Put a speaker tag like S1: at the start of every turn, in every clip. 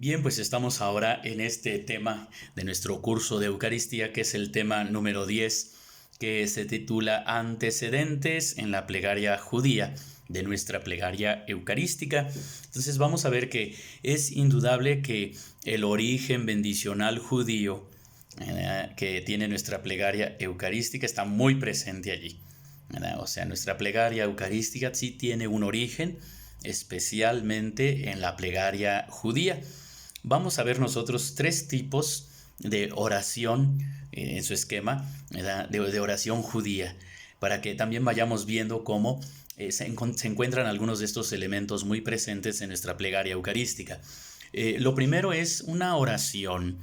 S1: Bien, pues estamos ahora en este tema de nuestro curso de Eucaristía, que es el tema número 10, que se titula Antecedentes en la plegaria judía, de nuestra plegaria eucarística. Entonces vamos a ver que es indudable que el origen bendicional judío que tiene nuestra plegaria eucarística está muy presente allí, ¿verdad? O sea, nuestra plegaria eucarística sí tiene un origen, especialmente en la plegaria judía. Vamos a ver nosotros tres tipos de oración en su esquema, ¿verdad? De oración judía, para que también vayamos viendo cómo se encuentran algunos de estos elementos muy presentes en nuestra plegaria eucarística. Lo primero es una oración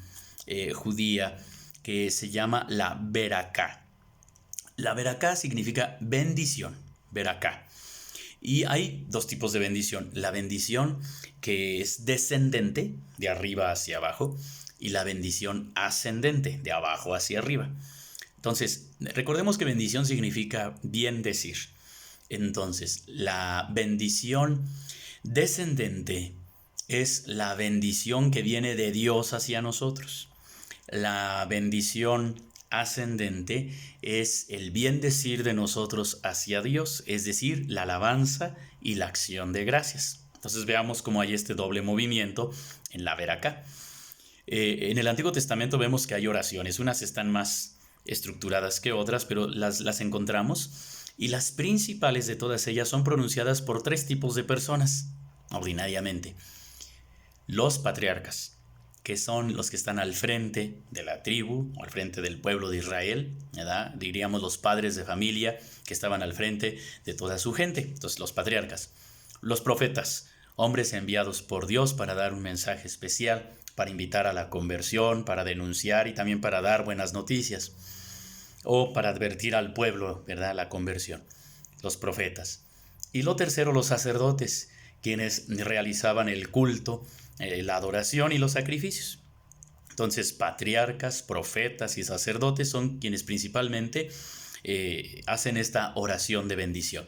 S1: judía que se llama la Beraká. La Beraká significa bendición, Beraká. Y hay dos tipos de bendición. La bendición que es descendente, de arriba hacia abajo, y la bendición ascendente, de abajo hacia arriba. Entonces, recordemos que bendición significa bien decir. Entonces, la bendición descendente es la bendición que viene de Dios hacia nosotros. La bendición ascendente es el bien decir de nosotros hacia Dios, es decir, la alabanza y la acción de gracias. Entonces veamos cómo hay este doble movimiento en la Veracá. En el Antiguo Testamento vemos que hay oraciones, unas están más estructuradas que otras, pero las encontramos, y las principales de todas ellas son pronunciadas por tres tipos de personas, ordinariamente. Los patriarcas, que son los que están al frente de la tribu o al frente del pueblo de Israel, ¿verdad? Diríamos los padres de familia que estaban al frente de toda su gente. Entonces, los patriarcas. Los profetas, hombres enviados por Dios para dar un mensaje especial, para invitar a la conversión, para denunciar y también para dar buenas noticias o para advertir al pueblo, ¿verdad?, la conversión. Los profetas. Y lo tercero, los sacerdotes, quienes realizaban el culto, la adoración y los sacrificios. Entonces, patriarcas, profetas y sacerdotes son quienes principalmente hacen esta oración de bendición.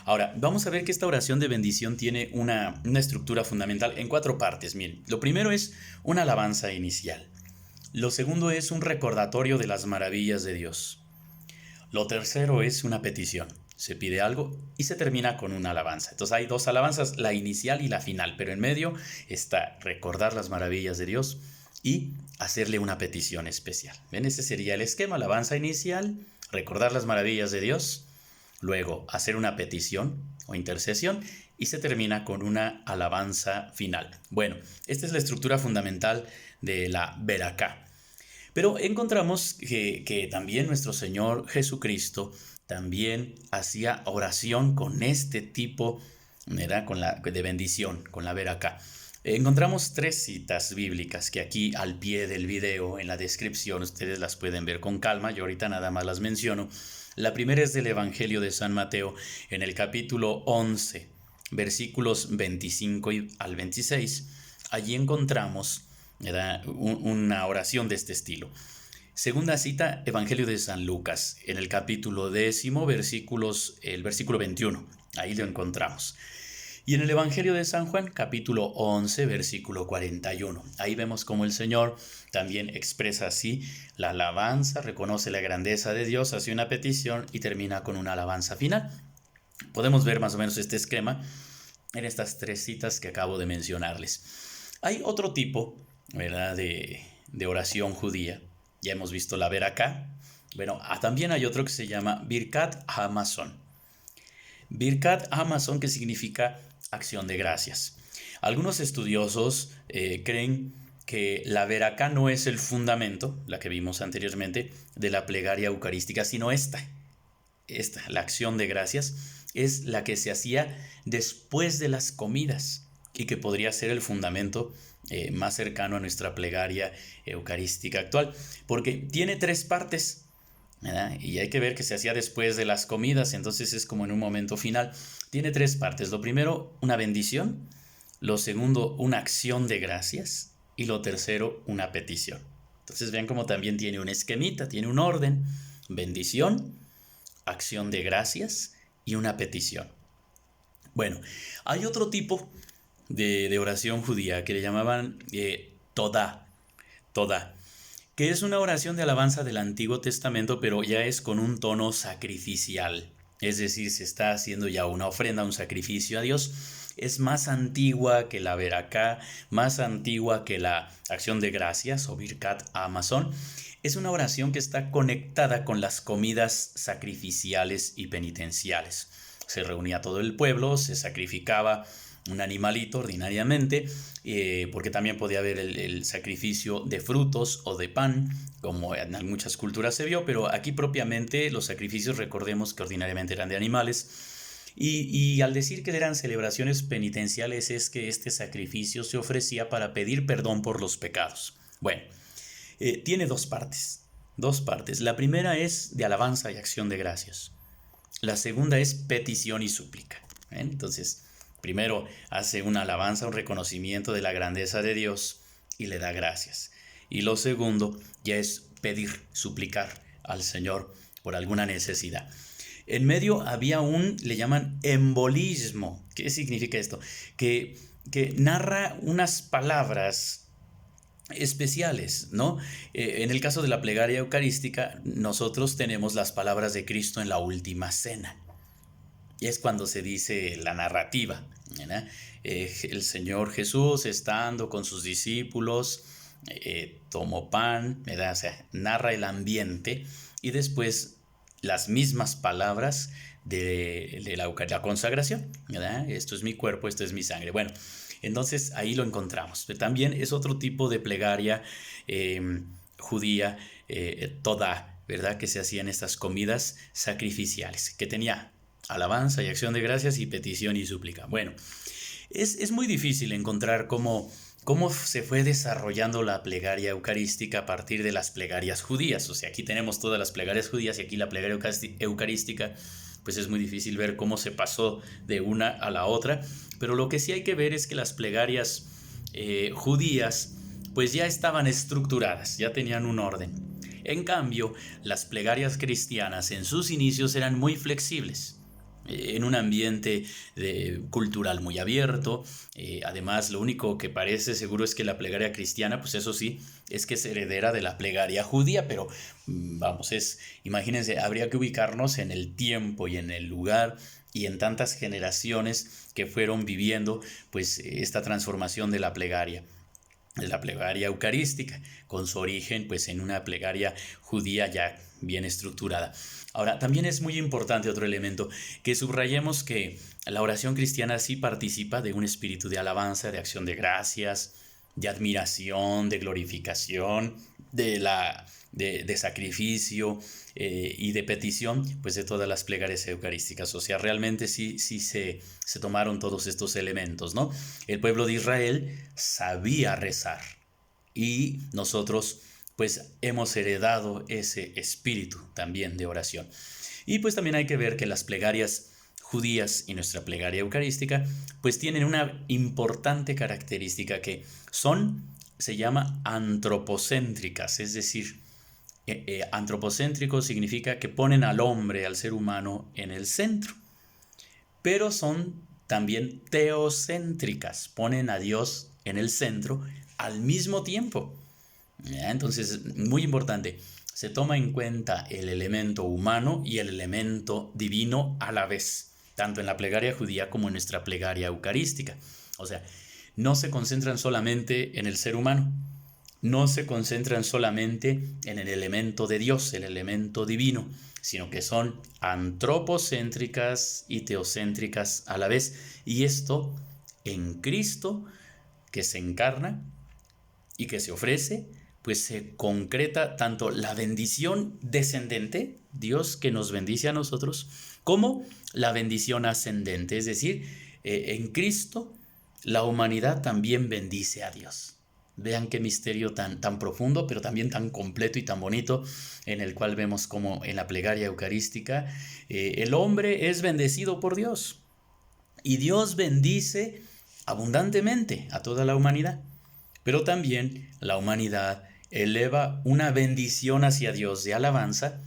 S1: Ahora, vamos a ver que esta oración de bendición tiene una estructura fundamental en cuatro partes. Miren, lo primero es una alabanza inicial. Lo segundo es un recordatorio de las maravillas de Dios. Lo tercero es una petición. Se pide algo y se termina con una alabanza. Entonces hay dos alabanzas, la inicial y la final, pero en medio está recordar las maravillas de Dios y hacerle una petición especial. ¿Ven? Ese sería el esquema, alabanza inicial, recordar las maravillas de Dios, luego hacer una petición o intercesión y se termina con una alabanza final. Bueno, esta es la estructura fundamental de la Beracá. Pero encontramos que también nuestro Señor Jesucristo también hacía oración con este tipo, ¿verdad?, de bendición, con la Beracá. Encontramos tres citas bíblicas que aquí al pie del video, en la descripción, ustedes las pueden ver con calma, yo ahorita nada más las menciono. La primera es del Evangelio de San Mateo, en el capítulo 11, versículos 25 al 26. Allí encontramos, ¿verdad?, una oración de este estilo. Segunda cita, Evangelio de San Lucas, en el capítulo 10, el versículo 21. Ahí lo encontramos. Y en el Evangelio de San Juan, capítulo 11, versículo 41. Ahí vemos cómo el Señor también expresa así la alabanza, reconoce la grandeza de Dios, hace una petición y termina con una alabanza final. Podemos ver más o menos este esquema en estas tres citas que acabo de mencionarles. Hay otro tipo, ¿verdad?, de oración judía. Ya hemos visto la Beracá. Bueno, también hay otro que se llama Birkat Hamazon. Birkat Hamazon, que significa acción de gracias. Algunos estudiosos creen que la Beracá no es el fundamento, la que vimos anteriormente, de la plegaria eucarística, sino esta, la acción de gracias, es la que se hacía después de las comidas y que podría ser el fundamento más cercano a nuestra plegaria eucarística actual, porque tiene tres partes, ¿verdad? Y hay que ver que se hacía después de las comidas, entonces es como en un momento final. Tiene tres partes. Lo primero, una bendición. Lo segundo, una acción de gracias. Y lo tercero, una petición. Entonces vean cómo también tiene un esquemita, tiene un orden. Bendición, acción de gracias y una petición. Bueno, hay otro tipo de oración judía que le llamaban Todá, Todá, que es una oración de alabanza del Antiguo Testamento, pero ya es con un tono sacrificial. Es decir, se está haciendo ya una ofrenda, un sacrificio a Dios. Es más antigua que la Beracá, más antigua que la acción de gracias o Birkat Amazon. Es una oración que está conectada con las comidas sacrificiales y penitenciales. Se reunía todo el pueblo, se sacrificaba un animalito ordinariamente, porque también podía haber el sacrificio de frutos o de pan, como en muchas culturas se vio, pero aquí propiamente los sacrificios, recordemos que ordinariamente eran de animales. Y al decir que eran celebraciones penitenciales es que este sacrificio se ofrecía para pedir perdón por los pecados. Bueno, tiene dos partes, dos partes. La primera es de alabanza y acción de gracias. La segunda es petición y súplica. Entonces, primero hace una alabanza, un reconocimiento de la grandeza de Dios y le da gracias. Y lo segundo ya es pedir, suplicar al Señor por alguna necesidad. En medio había le llaman embolismo. ¿Qué significa esto? Que narra unas palabras especiales, ¿no? En el caso de la plegaria eucarística, nosotros tenemos las palabras de Cristo en la última cena. Y es cuando se dice la narrativa, ¿verdad? El Señor Jesús, estando con sus discípulos, tomó pan, ¿verdad? O sea, narra el ambiente y después las mismas palabras de la consagración, ¿verdad? Esto es mi cuerpo, esto es mi sangre. Bueno, entonces ahí lo encontramos. También es otro tipo de plegaria judía, toda, ¿verdad? Que se hacían estas comidas sacrificiales, que tenía alabanza y acción de gracias y petición y súplica. Bueno, es muy difícil encontrar cómo se fue desarrollando la plegaria eucarística a partir de las plegarias judías. O sea, aquí tenemos todas las plegarias judías y aquí la plegaria eucarística, pues es muy difícil ver cómo se pasó de una a la otra. Pero lo que sí hay que ver es que las plegarias judías pues ya estaban estructuradas, ya tenían un orden. En cambio, las plegarias cristianas en sus inicios eran muy flexibles, en un ambiente cultural muy abierto. Además, lo único que parece seguro es que la plegaria cristiana, pues eso sí, es que es heredera de la plegaria judía, pero vamos, imagínense, habría que ubicarnos en el tiempo y en el lugar y en tantas generaciones que fueron viviendo pues esta transformación de la plegaria eucarística, con su origen pues en una plegaria judía ya bien estructurada. Ahora, también es muy importante otro elemento, que subrayemos que la oración cristiana sí participa de un espíritu de alabanza, de acción de gracias, de admiración, de glorificación, de sacrificio y de petición, pues de todas las plegarias eucarísticas. O sea, realmente sí se tomaron todos estos elementos, ¿no? El pueblo de Israel sabía rezar y nosotros pues hemos heredado ese espíritu también de oración. Y pues también hay que ver que las plegarias judías y nuestra plegaria eucarística pues tienen una importante característica que se llama antropocéntricas, es decir, antropocéntrico significa que ponen al hombre, al ser humano, en el centro, pero son también teocéntricas, ponen a Dios en el centro al mismo tiempo. Entonces, muy importante, se toma en cuenta el elemento humano y el elemento divino a la vez, tanto en la plegaria judía como en nuestra plegaria eucarística. O sea, no se concentran solamente en el ser humano, no se concentran solamente en el elemento de Dios, el elemento divino, sino que son antropocéntricas y teocéntricas a la vez. Y esto en Cristo, que se encarna y que se ofrece, pues se concreta tanto la bendición descendente, Dios que nos bendice a nosotros, como la bendición ascendente, es decir, en Cristo la humanidad también bendice a Dios. Vean qué misterio tan profundo, pero también tan completo y tan bonito, en el cual vemos como en la plegaria eucarística el hombre es bendecido por Dios y Dios bendice abundantemente a toda la humanidad, pero también la humanidad eleva una bendición hacia Dios de alabanza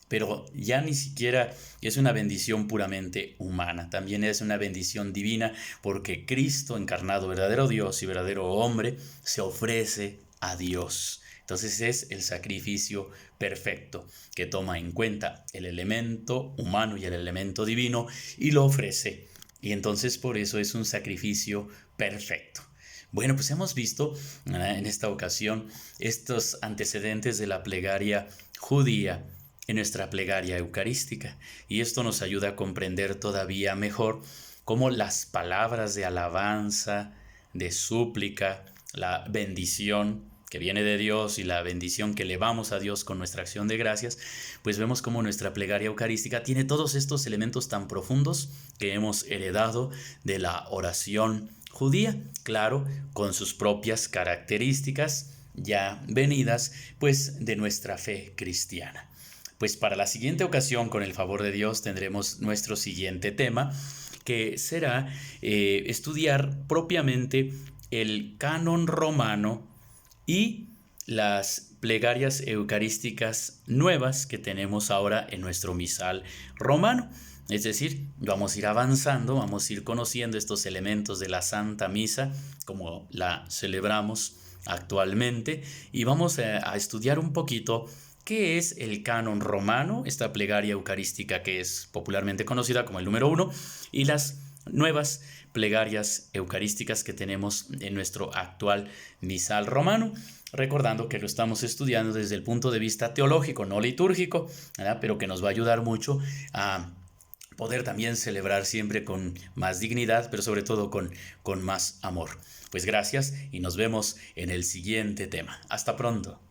S1: pero ya ni siquiera es una bendición puramente humana, también es una bendición divina porque Cristo, encarnado, verdadero Dios y verdadero hombre, se ofrece a Dios. Entonces es el sacrificio perfecto que toma en cuenta el elemento humano y el elemento divino y lo ofrece. Y entonces por eso es un sacrificio perfecto. Bueno, pues hemos visto en esta ocasión estos antecedentes de la plegaria judía en nuestra plegaria eucarística, y esto nos ayuda a comprender todavía mejor cómo las palabras de alabanza, de súplica, la bendición que viene de Dios y la bendición que elevamos a Dios con nuestra acción de gracias, pues vemos cómo nuestra plegaria eucarística tiene todos estos elementos tan profundos que hemos heredado de la oración judía, claro, con sus propias características ya venidas pues de nuestra fe cristiana. Pues para la siguiente ocasión, con el favor de Dios, tendremos nuestro siguiente tema, que será estudiar propiamente el canon romano y las plegarias eucarísticas nuevas que tenemos ahora en nuestro misal romano. Es decir, vamos a ir avanzando, vamos a ir conociendo estos elementos de la Santa Misa, como la celebramos actualmente, y vamos a estudiar un poquito qué es el canon romano, esta plegaria eucarística que es popularmente conocida como el número 1, y las nuevas plegarias eucarísticas que tenemos en nuestro actual misal romano, recordando que lo estamos estudiando desde el punto de vista teológico, no litúrgico, ¿verdad? Pero que nos va a ayudar mucho a poder también celebrar siempre con más dignidad, pero sobre todo con más amor. Pues gracias y nos vemos en el siguiente tema. Hasta pronto.